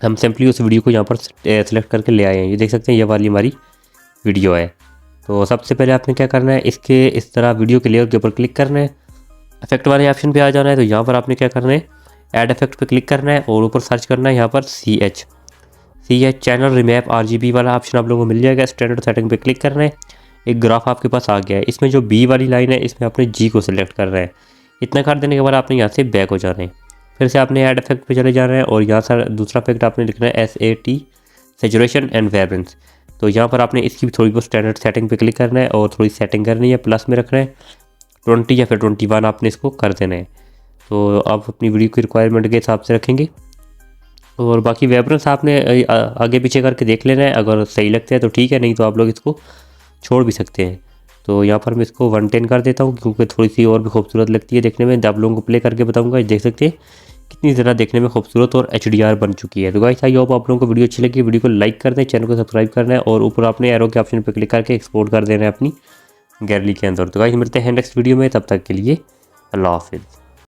हम सिंपली उस वीडियो को यहाँ पर सेलेक्ट करके ले आए हैं। ये देख सकते हैं ये वाली हमारी वीडियो है। तो सबसे पहले आपने क्या करना है, इसके इस तरह वीडियो के लेयर के ऊपर क्लिक करना है, इफेक्ट वाले ऑप्शन पे आ जाना है। तो यहाँ पर आपने क्या करना है, ऐड इफेक्ट पे क्लिक करना है और ऊपर सर्च करना है यहाँ पर CH चैनल रिमैप RGB वाला ऑप्शन आप लोगों को मिल जाएगा। स्टैंडर्ड सेटिंग पे क्लिक करना है, एक ग्राफ आपके पास आ गया है। इसमें जो B वाली लाइन है इसमें आपने G को सिलेक्ट करना है। इतना कर देने के बाद आपने यहाँ से बैक हो जाना है, फिर से आपने ऐड इफेक्ट पे चले जाना है और यहाँ से दूसरा इफेक्ट आपने लिखना है SAT सैचुरेशन एंड वाइब्रेंस। तो यहाँ पर आपने इसकी भी थोड़ी बहुत स्टैंडर्ड सेटिंग पे क्लिक करना है और थोड़ी सेटिंग करनी है, प्लस में रखना है 20 या फिर 21 आपने इसको कर देना है। तो आप अपनी वीडियो की रिक्वायरमेंट के हिसाब से रखेंगे और बाकी वाइब्रेंस आपने आगे पीछे करके देख लेना है। अगर सही लगता है तो ठीक है, नहीं तो आप लोग इसको छोड़ भी सकते हैं। तो यहाँ पर मैं इसको 110 कर देता हूँ क्योंकि थोड़ी सी और भी खूबसूरत लगती है देखने में। आप लोगों को प्ले करके बताऊँगा, देख सकते हैं कितनी ज़्यादा देखने में खूबसूरत और HDR बन चुकी है। तो गाइस आई होप आप लोगों को वीडियो अच्छी लगी। वीडियो को लाइक कर दें, चैनल को सब्सक्राइब करना है और ऊपर आपने एरो के ऑप्शन पर क्लिक करके एक्सपोर्ट कर देना है अपनी गैलरी के अंदर। तो गाइस मिलते हैं नेक्स्ट वीडियो में, तब तक के लिए अल्लाह हाफिज़।